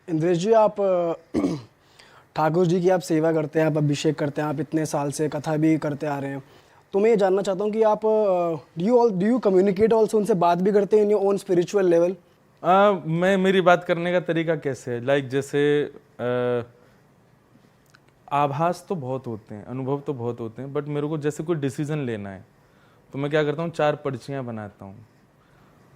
इंद्रेश जी, आप ठाकुर जी की आप सेवा करते हैं, आप अभिषेक करते हैं, आप इतने साल से कथा भी करते आ रहे हैं, तो मैं ये जानना चाहता हूँ कि आप डू यू कम्युनिकेट ऑल्सो, उनसे बात भी करते हैं in your own spiritual level? मैं मेरी बात करने का तरीका कैसे है, लाइक जैसे आभास तो बहुत होते हैं, अनुभव तो बहुत होते हैं, बट मेरे को जैसे कोई डिसीजन लेना है तो मैं क्या करता हूँ, 4 पर्चियाँ बनाता हूँ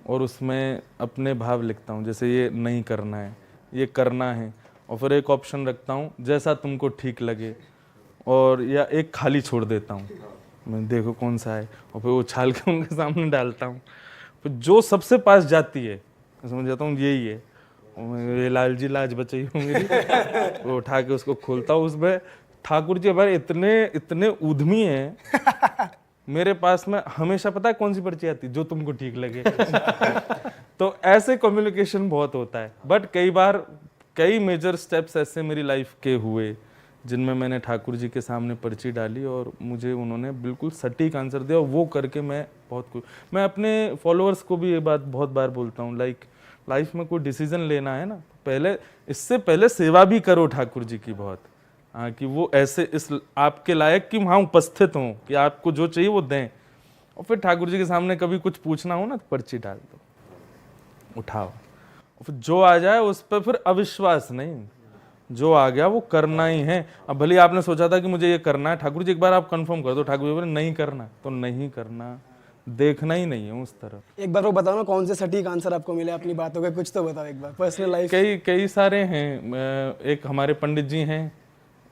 और उसमें अपने भाव लिखता हूँ, जैसे ये नहीं करना है, ये करना है, और फिर एक ऑप्शन रखता हूँ जैसा तुमको ठीक लगे, और या एक खाली छोड़ देता हूँ, मैं देखो कौन सा है, और फिर वो छाल के उनके सामने डालता हूँ। फिर जो सबसे पास जाती है मैं समझ जाता हूँ यही है, और मैं, ये लाल जी लाज बचाई हो मेरी, वो उठा के उसको खोलता हूँ। उसमें ठाकुर जी हमारे इतने इतने उद्यमी हैं, मेरे पास में हमेशा पता है कौन सी पर्ची आती, जो तुमको ठीक लगे। तो ऐसे कम्युनिकेशन बहुत होता है, बट कई बार कई मेजर स्टेप्स ऐसे मेरी लाइफ के हुए जिनमें मैंने ठाकुर जी के सामने पर्ची डाली और मुझे उन्होंने बिल्कुल सटीक आंसर दिया, और वो करके मैं बहुत कुछ, मैं अपने फॉलोअर्स को भी ये बात बहुत बार बोलता हूँ, लाइक लाइफ में कोई डिसीजन लेना है ना, पहले इससे पहले सेवा भी करो ठाकुर जी की बहुत, हाँ, कि वो ऐसे इस आपके लायक कि वहाँ उपस्थित हों, कि आपको जो चाहिए वो दें, और फिर ठाकुर जी के सामने कभी कुछ पूछना हो ना तो पर्ची डाल दो, उठाओ, और फिर जो आ जाए उस पर फिर अविश्वास नहीं, जो आ गया वो करना ही है। अब भले आपने सोचा था कि मुझे ये करना है, ठाकुर जी एक बार आप कंफर्म कर दो, ठाकुर जी बोले नहीं करना तो नहीं करना, देखना ही नहीं है उस तरफ। एक बार वो बताओ ना, कौन से सटीक आंसर आपको मिले अपनी बातों के, कुछ तो बताओ एक बार, पर्सनल लाइफ। कई कई सारे हैं, एक हमारे पंडित जी हैं,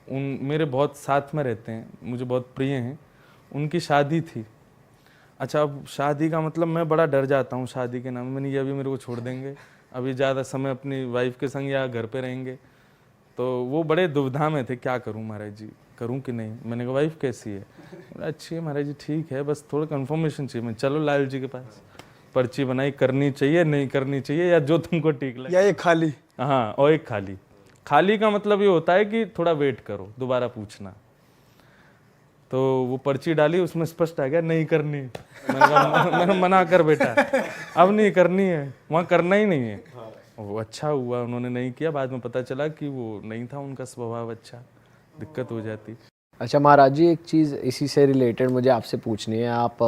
उन मेरे बहुत साथ में रहते हैं, मुझे बहुत प्रिय हैं, उनकी शादी थी। अच्छा, अब शादी का मतलब मैं बड़ा डर जाता हूँ शादी के नाम, मैंने ये अभी मेरे को छोड़ देंगे, अभी ज़्यादा समय अपनी वाइफ के संग या घर पे रहेंगे, तो वो बड़े दुविधा में थे, क्या करूं महाराज जी, करूं कि नहीं। मैंने कहा वाइफ कैसी है, बोला अच्छी है महाराज जी, ठीक है, बस थोड़ा कंफर्मेशन चाहिए। मैं चलो लाल जी के पास, पर्ची बनाई, करनी चाहिए नहीं करनी चाहिए, या जो तुमको ठीक लगे, या ये खाली? हाँ, और एक खाली। खाली का मतलब ये होता है कि थोड़ा वेट करो, दोबारा पूछना। तो वो पर्ची डाली, उसमें स्पष्ट आ गया नहीं करनी। मैंने मना कर बेटा, अब नहीं करनी है, वहाँ करना ही नहीं है। वो अच्छा हुआ उन्होंने नहीं किया, बाद में पता चला कि वो नहीं था उनका स्वभाव अच्छा, दिक्कत हो जाती। अच्छा महाराज जी, एक चीज़ इसी से रिलेटेड मुझे आपसे पूछनी है। आप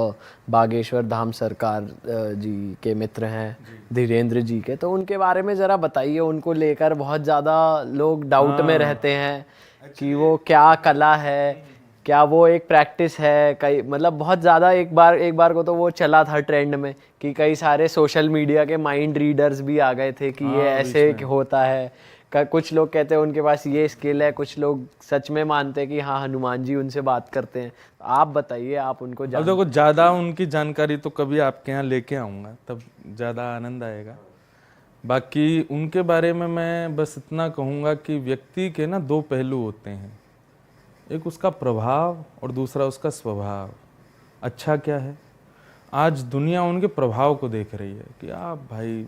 बागेश्वर धाम सरकार जी के मित्र हैं, धीरेन्द्र जी के, तो उनके बारे में ज़रा बताइए। उनको लेकर बहुत ज़्यादा लोग डाउट में रहते हैं कि वो क्या कला है, क्या वो एक प्रैक्टिस है। कई मतलब बहुत ज़्यादा, एक बार को तो वो चला था ट्रेंड में कि कई सारे सोशल मीडिया के माइंड रीडर्स भी आ गए थे कि ये ऐसे होता है। कुछ लोग कहते हैं उनके पास ये स्किल है, कुछ लोग सच में मानते हैं कि हाँ हनुमान जी उनसे बात करते हैं। आप बताइए, आप उनको अब देखो, ज़्यादा उनकी जानकारी तो कभी आपके यहाँ लेके आऊँगा, तब ज़्यादा आनंद आएगा। बाकी उनके बारे में मैं बस इतना कहूँगा कि व्यक्ति के ना 2 पहलू होते हैं, एक उसका प्रभाव और दूसरा उसका स्वभाव। अच्छा क्या है, आज दुनिया उनके प्रभाव को देख रही है कि आप भाई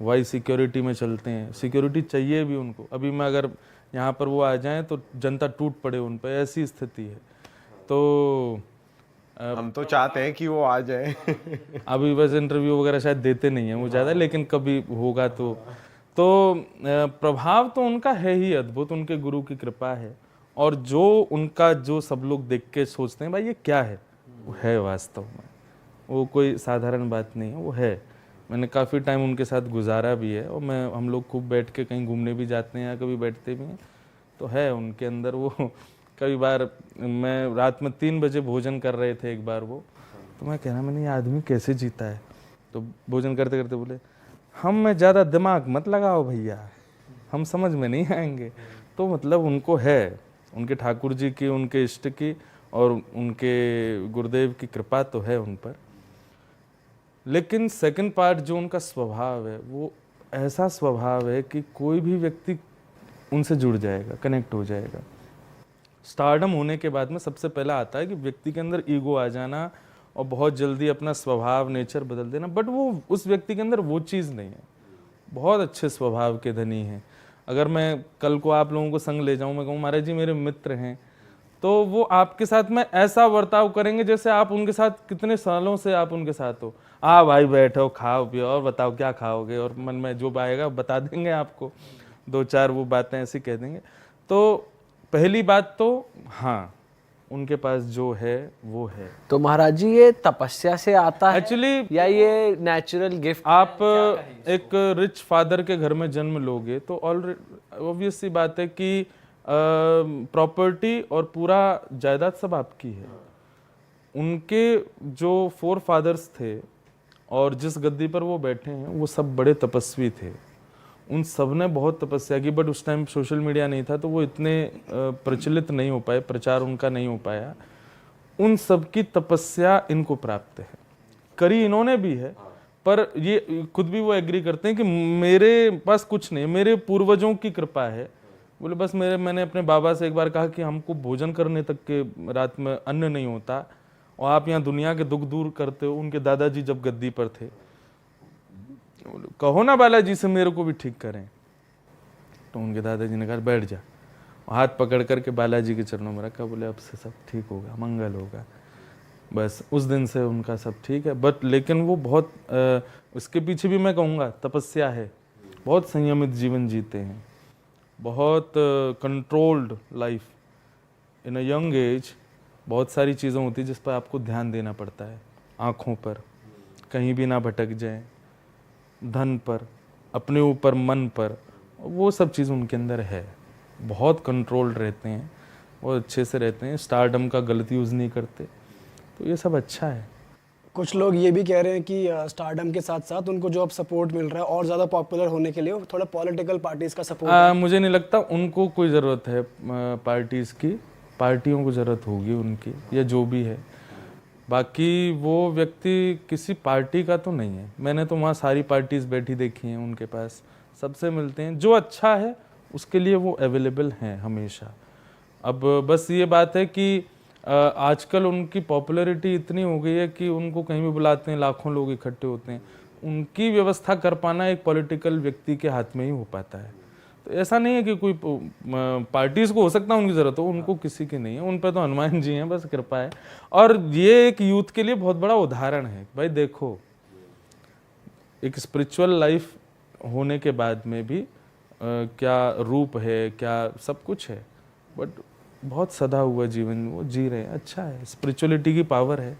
वाई सिक्योरिटी में चलते हैं, सिक्योरिटी चाहिए भी उनको। अभी मैं अगर यहाँ पर वो आ जाएं तो जनता टूट पड़े उन पर, ऐसी स्थिति है। तो हम तो चाहते हैं कि वो आ जाए। अभी बस इंटरव्यू वगैरह शायद देते नहीं हैं वो ज़्यादा, लेकिन कभी होगा तो प्रभाव तो उनका है ही अद्भुत, उनके गुरु की कृपा है। और जो उनका, जो सब लोग देख के सोचते हैं भाई ये क्या है, वो है वास्तव में, वो कोई साधारण बात नहीं है, वो है। मैंने काफ़ी टाइम उनके साथ गुजारा भी है, और हम लोग खूब बैठ के कहीं घूमने भी जाते हैं या कभी बैठते भी हैं, तो है उनके अंदर वो। कई बार मैं रात में 3 बजे भोजन कर रहे थे एक बार वो, तो मैं कह रहा मैंने ये आदमी कैसे जीता है। तो भोजन करते करते बोले, हम में ज़्यादा दिमाग मत लगाओ भैया, हम समझ में नहीं आएंगे। तो मतलब उनको है, उनके ठाकुर जी की, उनके इष्ट की और उनके गुरुदेव की कृपा तो है उन पर। लेकिन सेकंड पार्ट जो उनका स्वभाव है, वो ऐसा स्वभाव है कि कोई भी व्यक्ति उनसे जुड़ जाएगा, कनेक्ट हो जाएगा। स्टारडम होने के बाद में सबसे पहला आता है कि व्यक्ति के अंदर ईगो आ जाना और बहुत जल्दी अपना स्वभाव, नेचर बदल देना, बट वो उस व्यक्ति के अंदर वो चीज़ नहीं है। बहुत अच्छे स्वभाव के धनी हैं। अगर मैं कल को आप लोगों को संग ले जाऊं, मैं कहूँ महाराज जी मेरे मित्र हैं, तो वो आपके साथ में ऐसा बर्ताव करेंगे जैसे आप उनके साथ कितने सालों से आप उनके साथ हो। भाई बैठो, खाओ पियो और बताओ क्या खाओगे, और मन में जो आएगा बता देंगे आपको। दो चार वो बातें ऐसी कह देंगे। तो पहली बात तो हाँ, उनके पास जो है वो है। तो महाराज जी ये तपस्या से आता है एक्चुअली या ये नेचुरल गिफ्ट? आप एक रिच फादर के घर में जन्म लोगे तो ऑलरेडी ऑब्वियस सी बात है कि प्रॉपर्टी और पूरा जायदाद सब आपकी है। उनके जो 4 फादर्स थे और जिस गद्दी पर वो बैठे हैं वो सब बड़े तपस्वी थे। उन सब ने बहुत तपस्या की, बट उस टाइम सोशल मीडिया नहीं था तो वो इतने प्रचलित नहीं हो पाए, प्रचार उनका नहीं हो पाया। उन सब की तपस्या इनको प्राप्त है, करी इन्होंने भी है, पर ये खुद भी वो एग्री करते हैं कि मेरे पास कुछ नहीं, मेरे पूर्वजों की कृपा है। बोले बस मैंने अपने बाबा से एक बार कहा कि हमको भोजन करने तक के रात में अन्न नहीं होता और आप यहाँ दुनिया के दुख दूर करते हो। उनके दादाजी जब गद्दी पर थे, कहो ना बालाजी से मेरे को भी ठीक करें। तो उनके दादाजी ने कहा बैठ जा, हाथ पकड़ करके बालाजी के चरणों में रखा, बोले अब से सब ठीक होगा, मंगल होगा। बस उस दिन से उनका सब ठीक है। बट लेकिन वो बहुत उसके पीछे भी मैं कहूँगा तपस्या है। बहुत संयमित जीवन जीते हैं, बहुत controlled life in a young age. बहुत सारी चीज़ें होती है जिस पर आपको ध्यान देना पड़ता है, आँखों पर, कहीं भी ना भटक जाए, धन पर, अपने ऊपर, मन पर, वो सब चीज़ उनके अंदर है। बहुत कंट्रोल्ड रहते हैं, बहुत अच्छे से रहते हैं, स्टारडम का गलत यूज़ नहीं करते, तो ये सब अच्छा है। कुछ लोग ये भी कह रहे हैं कि स्टारडम के साथ साथ उनको जो अब सपोर्ट मिल रहा है और ज़्यादा पॉपुलर होने के लिए वो थोड़ा पॉलिटिकल पार्टीज़ का सपोर्ट मुझे नहीं लगता उनको कोई ज़रूरत है पार्टीज़ की। पार्टियों को ज़रूरत होगी उनकी, या जो भी है। बाकी वो व्यक्ति किसी पार्टी का तो नहीं है। मैंने तो वहाँ सारी पार्टीज़ बैठी देखी हैं, उनके पास सबसे मिलते हैं। जो अच्छा है उसके लिए वो अवेलेबल हैं हमेशा। अब बस ये बात है कि आजकल उनकी पॉपुलैरिटी इतनी हो गई है कि उनको कहीं भी बुलाते हैं, लाखों लोग इकट्ठे होते हैं। उनकी व्यवस्था कर पाना एक पॉलिटिकल व्यक्ति के हाथ में ही हो पाता है। तो ऐसा नहीं है कि कोई पार्टीज को हो सकता है उनकी ज़रूरत हो, उनको किसी की नहीं है। उन पर तो हनुमान जी हैं, बस कृपा है। और ये एक यूथ के लिए बहुत बड़ा उदाहरण है। भाई देखो, एक स्पिरिचुअल लाइफ होने के बाद में भी क्या रूप है, क्या सब कुछ है, बट बहुत सदा हुआ जीवन वो जी रहे हैं। अच्छा है, स्पिरिचुअलिटी की पावर है।